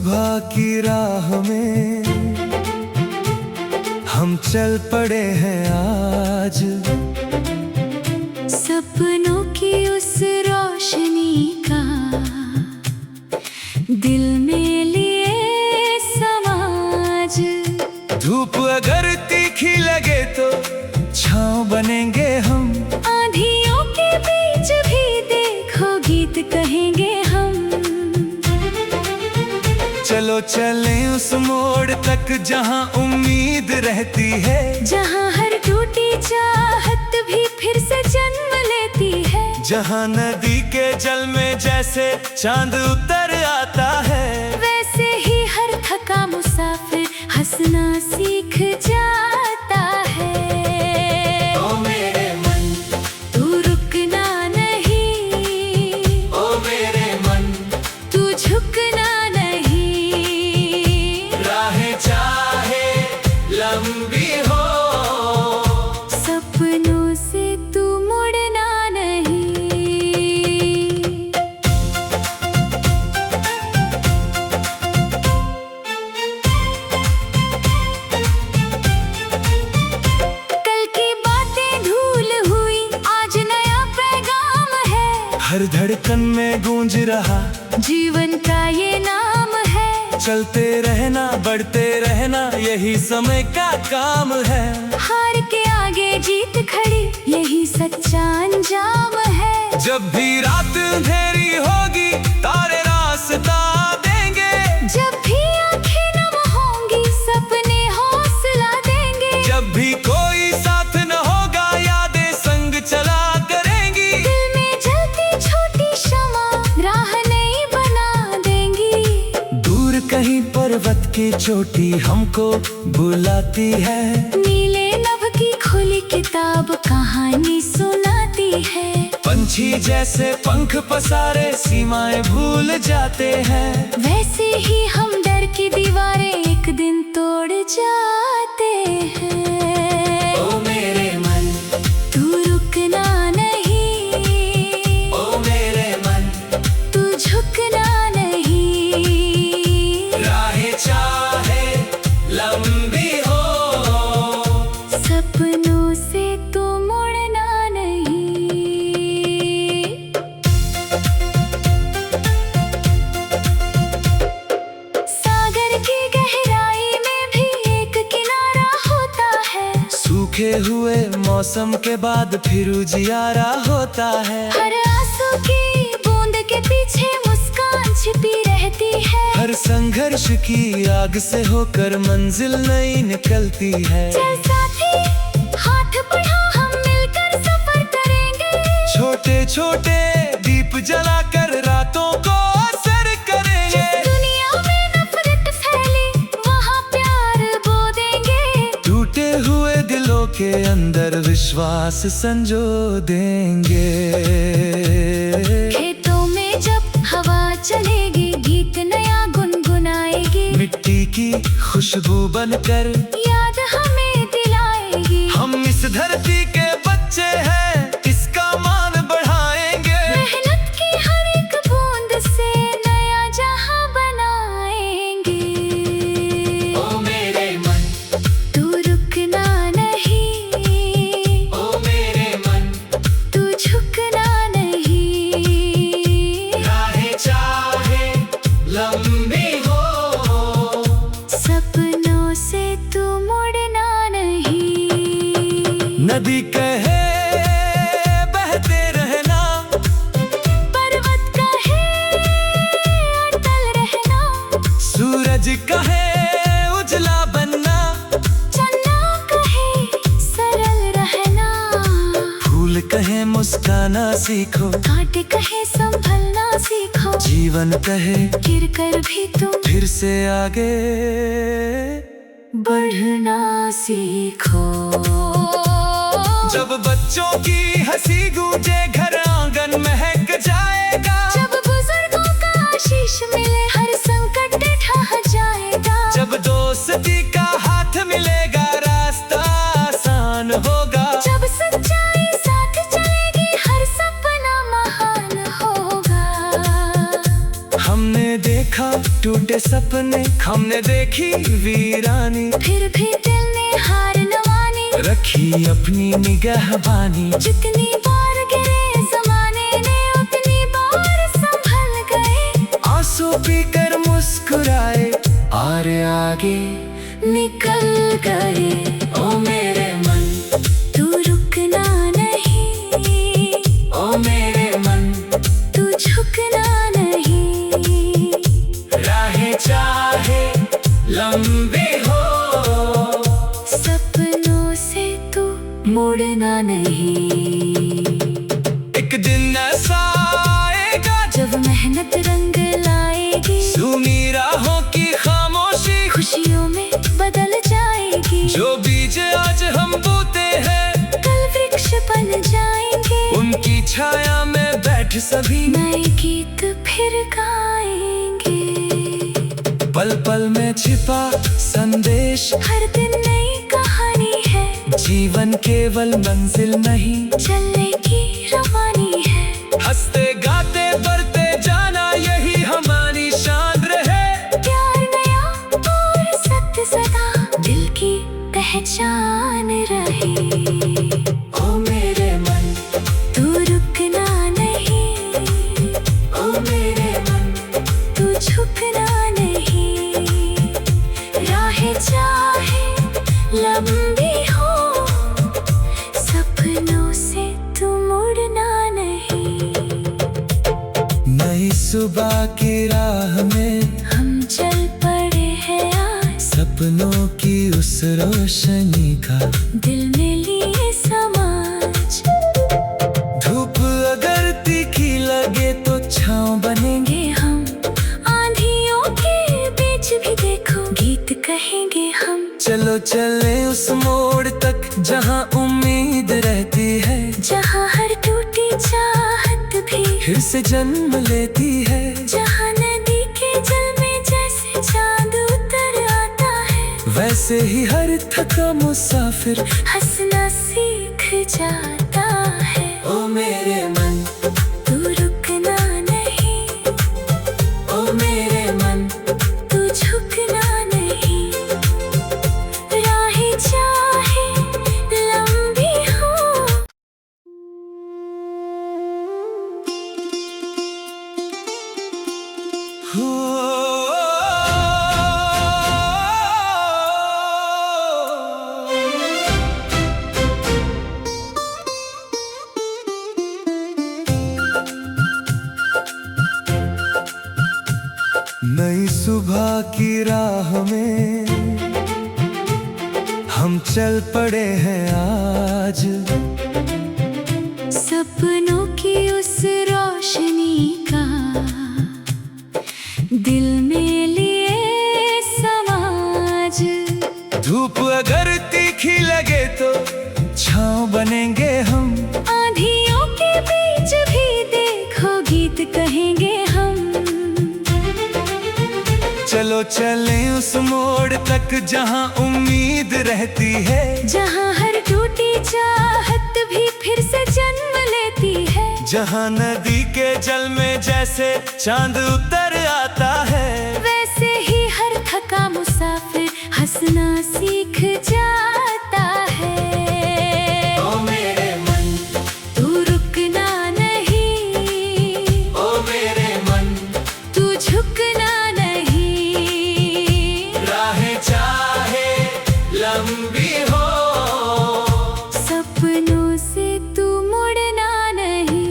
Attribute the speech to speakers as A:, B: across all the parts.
A: सुबह की राह में हम चल पड़े हैं आज,
B: सपनों की उस रोशनी का दिल में लिए समाज।
A: धूप अगर तीखी लगे तो छांव बनेंगे हम,
B: आंधियों के बीच भी देखो गीत कहेंगे हम।
A: चलो चलें उस मोड़ तक जहां उम्मीद रहती है,
B: जहां हर टूटी चाहत भी फिर से जन्म लेती है।
A: जहां नदी के जल में जैसे चांद उतर आता है,
B: वैसे ही हर थका मुसाफिर हंसना सीख जाता है।
A: ओ मेरे मन,
B: तू रुकना नहीं,
A: ओ मेरे मन,
B: तू झुकना नहीं।
A: राहें चाहे लंबी हो,
B: सपनों से तू मुड़ना नहीं। कल की बातें धूल हुई, आज नया पैगाम है।
A: हर धड़कन में गूंज रहा
B: जीवन का ये नाम है।
A: चलते रहना, बढ़ते रहना, यही समय का काम है।
B: हार के आगे जीत खड़ी, यही सच्चा अंजाम है।
A: जब भी रात अंधेरी होगी तारे रास्ता देंगे,
B: जब भी आंखें नम होंगी सपने हौसला देंगे।
A: जब भी कोई साथ न होगा यादें संग चला करेंगी।
B: दिल में जलती छोटी शमा राह नई बना देंगी।
A: दूर कहीं पर्वत की चोटी हमको बुलाती है,
B: नीले नभ की खुली किताब कहानी सुनाती है।
A: पंछी जैसे पंख पसारे सीमाएं भूल जाते हैं,
B: वैसे ही हम डर की दीवारें एक दिन तोड़ जाते हैं।
A: ओ मेरे मन,
B: तू रुकना नहीं,
A: ओ मेरे मन,
B: तू झुकना नहीं।
A: राहें चाहे लंबी हो,
B: सपनों से तू मुड़ना नहीं। सागर की गहराई में भी एक किनारा होता है।
A: सूखे हुए मौसम के बाद फिर उजियारा होता है।
B: हर आंसू की बूंद के पीछे मुस्कान छिपी रहती है।
A: हर संघर्ष की आग से होकर मंजिल नई निकलती है।
B: चल साथी हाथ बढ़ा, हम मिलकर सफर करेंगे।
A: छोटे छोटे दीप जलाकर रातों को असर करेंगे।
B: जिस दुनिया में नफरत फैली वहाँ प्यार बो देंगे।
A: टूटे हुए दिलों के अंदर विश्वास संजो देंगे।
B: खेतों में जब हवा चलेगी गीत नया गुनगुनाएगी।
A: मिट्टी की खुशबू बनकर
B: याद हमें दिलाएगी।
A: हम इस धरती के बच्चे हैं, इसका मान बढ़ाएंगे।
B: मेहनत की हर एक बूंद से नया जहां बनाएंगे।
A: ओ मेरे मन,
B: तू रुकना नहीं,
A: ओ मेरे मन,
B: तू झुकना नहीं।
A: राहें चाहे लंबी हो,
B: सपनों से तू मुड़ना नहीं।
A: नदी कहे बहते रहना,
B: पर्वत कहे अटल रहना।
A: सूरज कहे उजला बनना,
B: चन्ना कहे सरल रहना।
A: फूल कहे मुस्काना सीखो,
B: कांटे कहे संभलना सीखो।
A: जीवन कहे
B: गिर कर भी तुम
A: फिर से आगे
B: बढ़ना सीखो।
A: जब बच्चों की हंसी गूंजे घर आंगन महक जाएगा।
B: जब बुजुर्गों का आशीष मिले हर संकट ढह जाएगा।
A: जब दोस्ती का हाथ मिलेगा रास्ता आसान होगा।
B: जब सच्चाई साथ चलेगी हर सपना महान होगा।
A: हमने देखा टूट टूटे सपने हमने देखी वीरानी,
B: फिर भी दिल ने हार न मानी,
A: रखी अपनी निगहबानी।
B: जितनी बार गिरे जमाने ने उतनी बार संभल गए,
A: आंसू पीकर मुस्कुराए और आगे
B: निकल गए।
A: ओ मेरे मन,
B: तू रुकना नहीं,
A: ओ मेरे मन,
B: तू झुकना नहीं।
A: राहें चाहे लंबी हो,
B: सपनों से तू मुड़ना नहीं।
A: एक दिन ऐसा आएगा
B: जब मेहनत रंग लाएगी,
A: सूनी राहों की खामोशी
B: खुशियों में बदल जाएगी।
A: जो बीज आज हम बोते हैं
B: कल वृक्ष बन जाएंगे,
A: उनकी छाया में बैठ सभी
B: नए गीत फिर गाएंगे।
A: पल पल में छिपा संदेश,
B: हर दिन नई कहानी है,
A: जीवन केवल मंजिल नहीं,
B: चलने की रवानी है।
A: हंसते गाते बढ़ते जाना यही हमारी शान रहे।
B: प्यार नया और सत्य सदा दिल की पहचान रहे।
A: ओ मेरे मन,
B: तू रुकना नहीं,
A: ओ मेरे मन,
B: तू झुकना नहीं। राहें चाहे लंबी हो, सपनों से तू मुड़ना नहीं।
A: नई सुबह की राह में
B: हम चल पड़े हैं आज,
A: सपनों की उस रोशनी का
B: दिल में लिए समाज।
A: धूप अगर तीखी लगे तो छाँव बनेंगे
B: हम आंधियों के बीच भी देखो गीत कहेंगे हम।
A: चलो चले उस मोड़ तक जहाँ उम्मीद रहती है,
B: जहाँ हर टूटी चाहत भी
A: फिर से जन्म लेती है।
B: जहाँ नदी के जल में जैसे चांद उतर आता है,
A: वैसे ही हर थका मुसाफिर
B: हंसना सीख जाता है।
A: ओ मेरे मन,
B: तू रुकना नहीं,
A: ओ मेरे मन,
B: तू झुकना नहीं। राहें चाहे लंबी हो,
A: नई सुबह की राह में हम चल पड़े हैं आज,
B: सपनों की उस रोशनी का दिल में लिए समाज।
A: धूप अगर तीखी लगे तो छाँव बनेंगे हम,
B: आंधियों के बीच भी देखो गीत कहेंगे हम।
A: चलो चले उस मोड़ तक जहाँ उम्मीद रहती है,
B: जहाँ हर टूटी चाहत भी फिर से जन्म लेती है।
A: जहाँ नदी के जल में जैसे चांद उतर आता है,
B: वैसे ही हर थका मुसाफिर हंसना सीख जाता है।
A: ओ मेरे मन,
B: तू रुकना नहीं,
A: ओ मेरे मन,
B: तू झुकना नहीं।
A: राहें चाहे लंबी हो,
B: सपनों से तू मुड़ना नहीं।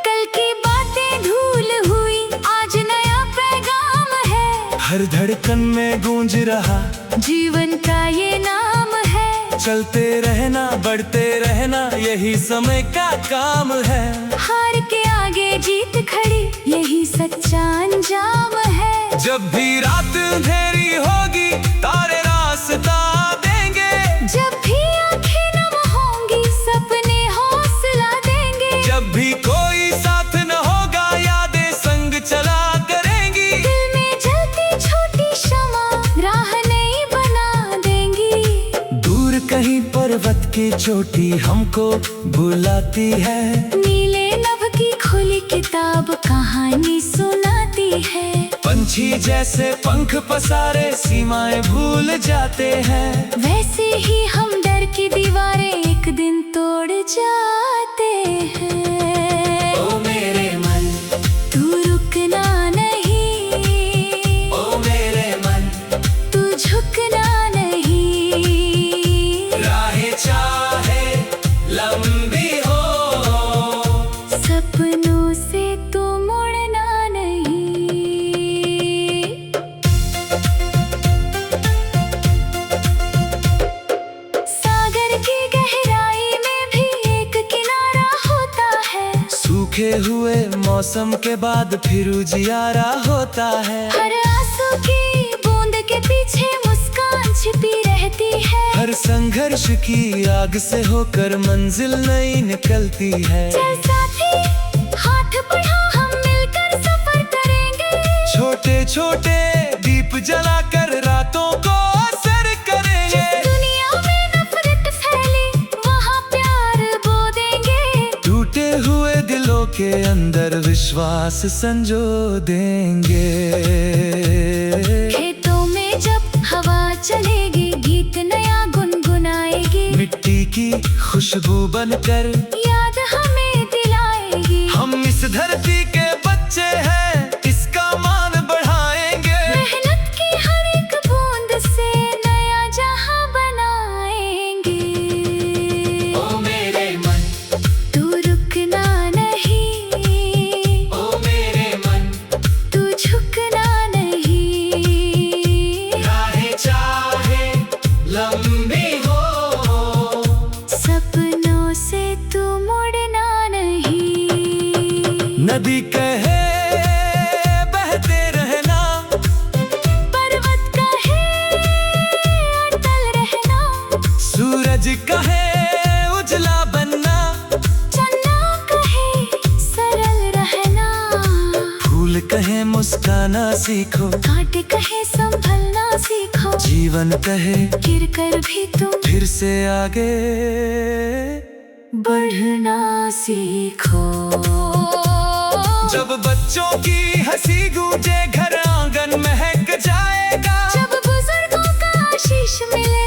B: कल की बातें धूल हुई, आज नया पैगाम है।
A: हर धड़कन में गूंज रहा
B: जीवन का ये नाम है,
A: चलते रहना बढ़ते रहना यही समय का काम है।
B: हार के आगे जीत खड़ी यही सच्चा अंजाम है।
A: जब भी रात अंधेरी होगी तारे रास्ता देंगे,
B: जब भी आंखें नम होंगी सपने हौसला देंगे।
A: जब भी कोई साथ न होगा यादें संग चला करेंगी।
B: दिल में जलती छोटी शमा राह नहीं बना देंगी।
A: दूर की चोटी हमको बुलाती है।
B: नीले नभ की खुली किताब कहानी सुनाती है।
A: पंछी जैसे पंख पसारे सीमाएं भूल जाते हैं।
B: वैसे ही हम डर की दीवारें एक दिन तोड़ जाते हैं।
A: ओ मेरे मन,
B: तू रुकना नहीं।
A: ओ मेरे मन,
B: तू झुकना नहीं।
A: राहें चाहे लंबी हो,
B: सपनों से तू मुड़ना नहीं। सागर की गहराई में भी एक किनारा होता है।
A: सूखे हुए मौसम के बाद फिर उजियारा होता है।
B: हर आंसू की बूंद के पीछे मुस्कान छिपी रहती है।
A: हर संघर्ष की आग से होकर मंजिल नई निकलती है।
B: चल साथी, हाथ बढ़ा, हम मिलकर सफर करेंगे।
A: छोटे छोटे दीप जलाकर रातों को असर करेंगे।
B: दुनिया में नफरत फैली, वहाँ प्यार बो देंगे।
A: टूटे हुए दिलों के अंदर विश्वास संजो देंगे।
B: खेतों में जब हवा चलेगी, गीत नया गुनगुनाएगी।
A: मिट्टी की खुशबू बनकर
B: याद हमें दिलाएगी।
A: हम इस धरती के बच्चे हैं, इसका मान बढ़ाएंगे।
B: मेहनत की हर एक बूंद से नया जहां बनाएंगे।
A: ओ मेरे मन,
B: तू रुकना नहीं।
A: ओ मेरे मन,
B: तू झुकना नहीं।
A: राहें चाहे लंबी हो,
B: सपनों से तू मुड़ना नहीं।
A: नदी कहे बहते रहना,
B: पर्वत कहे अटल रहना।
A: सूरज कहे उजला बनना,
B: चन्ना कहे सरल रहना।
A: फूल कहे मुस्काना सीखो,
B: कांटे कहे संभलना सीखो।
A: जीवन कहे
B: गिर कर भी तुम
A: फिर से आगे
B: बढ़ना सीखो।
A: जब बच्चों की हंसी गूंजे घर आंगन महक जाएगा।
B: जब बुजुर्गों का आशीष मिले